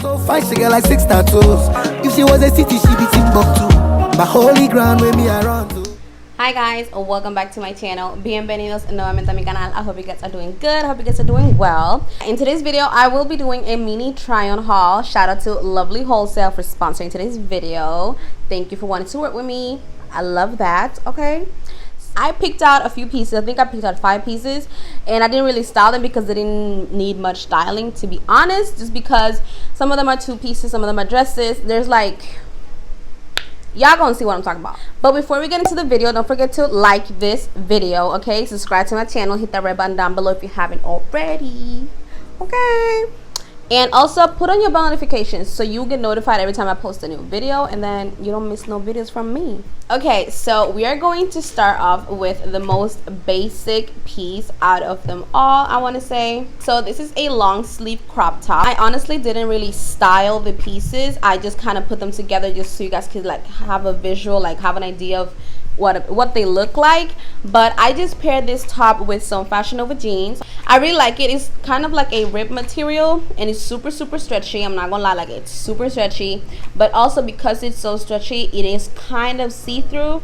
So fine, she get like 6 tattoos. If she was a city, she be Timbuktu. My holy ground where me around to. Hi guys, welcome back to my channel. Bienvenidos nuevamente a mi canal. I hope you guys are doing good. I hope you guys are doing well. In today's video, I will be doing a mini try-on haul. Shout out to Lovely Wholesale for sponsoring today's video. Thank you for wanting to work with me. I love that. Okay. I picked out a few pieces. I think I picked out 5 pieces, and I didn't really style them because they didn't need much styling, to be honest, just because some of them are 2 pieces, some of them are dresses. There's like, y'all gonna see what I'm talking about. But before we get into the video, don't forget to like this video, okay? Subscribe to my channel, hit that red button down below if you haven't already, okay? And also put on your bell notifications so you get notified every time I post a new video, and then you don't miss no videos from me. Okay, so we are going to start off with the most basic piece out of them all, I want to say. So this is a long sleeve crop top. I honestly didn't really style the pieces. I just kind of put them together just so you guys could like have a visual, like have an idea of what they look like. But I just paired this top with some Fashion Nova jeans. I really like it. It's kind of like a rib material, and it's super stretchy. I'm not gonna lie, like it's super stretchy, but also because it's so stretchy, it is kind of see-through.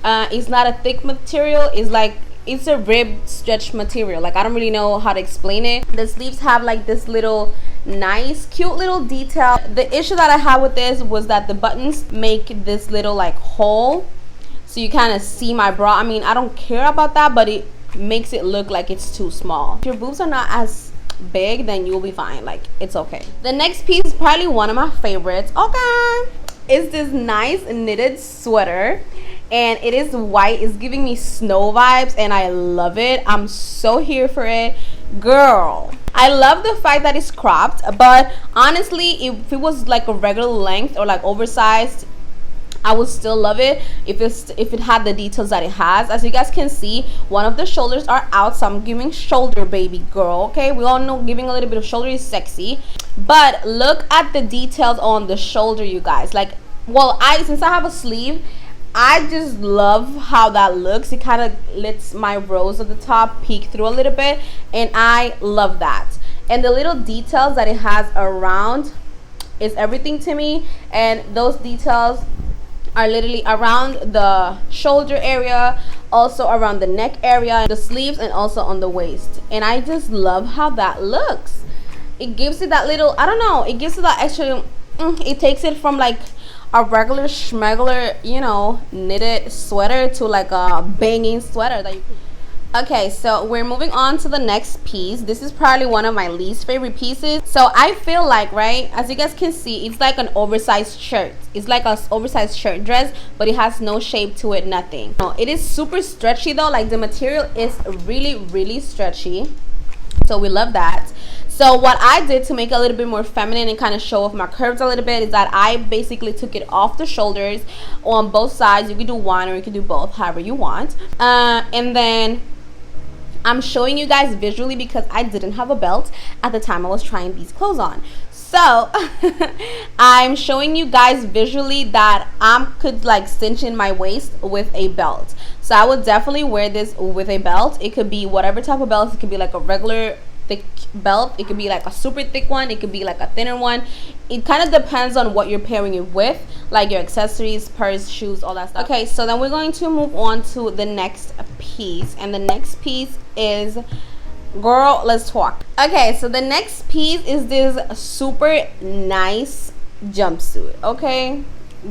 It's not a thick material. It's a rib stretch material. Like, I don't really know how to explain it. The sleeves have like this little nice cute little detail. The issue that I had with this was that the buttons make this little like hole, so you kind of see my bra. I mean, I don't care about that, but it makes it look like it's too small. If your boobs are not as big, then you'll be fine. Like, it's okay. The next piece is probably one of my favorites. Okay, it's this nice knitted sweater, and it is white. It's giving me snow vibes, and I love it. I'm so here for it, girl. I love the fact that it's cropped, but honestly, if it was like a regular length or like oversized, I would still love it if it had the details that it has. As you guys can see, one of the shoulders are out, so I'm giving shoulder, baby girl. Okay, we all know giving a little bit of shoulder is sexy, but look at the details on the shoulder, you guys. Like, well, since I have a sleeve, I just love how that looks. It kind of lets my rose at the top peek through a little bit, and I love that. And the little details that it has around is everything to me, and those details are literally around the shoulder area, also around the neck area, the sleeves, and also on the waist. And I just love how that looks. It gives it that little, I don't know, it gives it that extra, it takes it from like a regular schmegular, you know, knitted sweater to like a banging sweater that you could. Okay, so we're moving on to the next piece. This is probably one of my least favorite pieces. So I feel like, right, as you guys can see, it's like an oversized shirt. It's like an oversized shirt dress, but it has no shape to it, nothing. It is super stretchy though. Like, the material is really stretchy, so we love that. So what I did to make it a little bit more feminine and kind of show off my curves a little bit is that I basically took it off the shoulders on both sides. You can do one or you can do both, however you want. And then I'm showing you guys visually because I didn't have a belt at the time I was trying these clothes on. So I'm showing you guys visually that I could like cinch in my waist with a belt. So I would definitely wear this with a belt. It could be whatever type of belt. It could be like a regular thick belt, it could be like a super thick one, it could be like a thinner one. It kind of depends on what you're pairing it with, like your accessories, purse, shoes, all that stuff. Okay, so then we're going to move on to the next piece, and the next piece is, girl, let's talk. Okay, so the next piece is this super nice jumpsuit. Okay,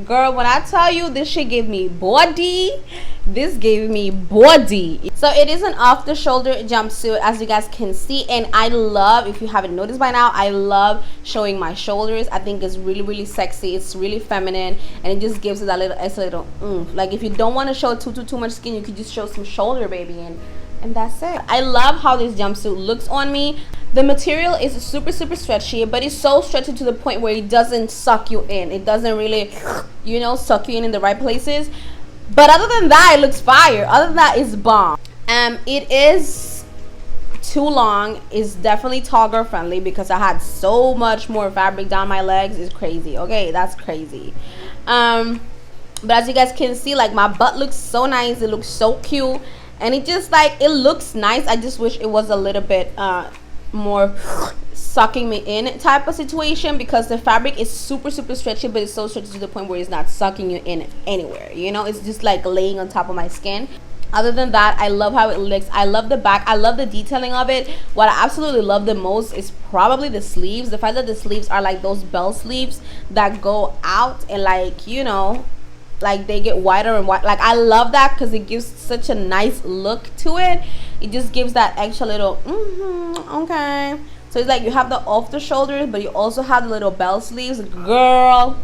girl, when I tell you this shit gave me body, this gave me body. So it is an off the shoulder jumpsuit, as you guys can see, and I love, if you haven't noticed by now, I love showing my shoulders. I think it's really sexy. It's really feminine, and it just gives it that little extra little like, if you don't want to show too much skin, you could just show some shoulder, baby, and that's it. I love how this jumpsuit looks on me. The material is super stretchy, but it's so stretchy to the point where it doesn't suck you in. It doesn't really, you know, suck you in the right places. But other than that, it looks fire. Other than that, it's bomb. It is too long. It's definitely tall girl friendly because I had so much more fabric down my legs. It's crazy. Okay, that's crazy. But as you guys can see, like, my butt looks so nice. It looks so cute, and it just, like, it looks nice. I just wish it was a little bit more sucking me in type of situation, because the fabric is super stretchy, but it's so stretchy to the point where it's not sucking you in anywhere, you know. It's just like laying on top of my skin. Other than that, I love how it looks. I love the back. I love the detailing of it. What I absolutely love the most is probably the sleeves. The fact that the sleeves are like those bell sleeves that go out and, like, you know, like they get wider and wider. Like, I love that because it gives such a nice look to it. It just gives that extra little okay. So it's like you have the off the shoulders, but you also have the little bell sleeves. Girl,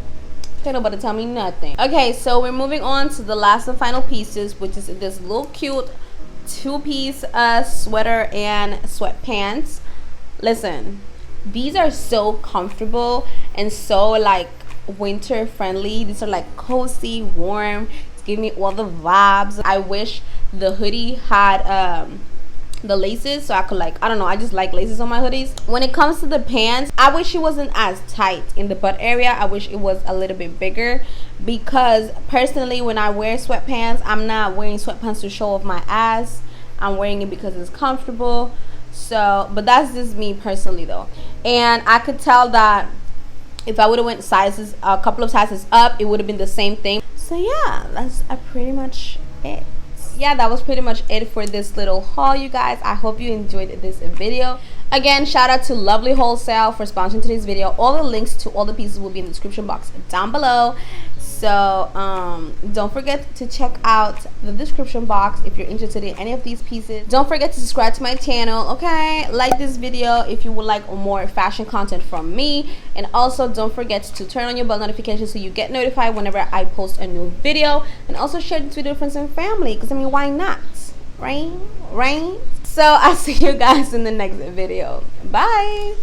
can't nobody tell me nothing. Okay, so we're moving on to the last and final pieces, which is this little cute two-piece sweater and sweatpants. Listen, these are so comfortable and so like winter friendly. These are like cozy, warm. It's giving me all the vibes. I wish the hoodie had the laces, so I could, like, I don't know, I just like laces on my hoodies. When it comes to the pants, I wish it wasn't as tight in the butt area. I wish it was a little bit bigger, because personally when I wear sweatpants, I'm not wearing sweatpants to show off my ass. I'm wearing it because it's comfortable. So, but that's just me personally though. And I could tell that if I would have went sizes, a couple of sizes up, it would have been the same thing. So yeah, that's pretty much it. Yeah, that was pretty much it for this little haul, you guys. I hope you enjoyed this video. Again, shout out to Lovely Wholesale for sponsoring today's video. All the links to all the pieces will be in the description box down below. So don't forget to check out the description box if you're interested in any of these pieces. Don't forget to subscribe to my channel, okay? Like this video if you would like more fashion content from me. And also don't forget to turn on your bell notifications so you get notified whenever I post a new video. And also share this video with friends and family, because I mean, why not? Right? So I'll see you guys in the next video. Bye.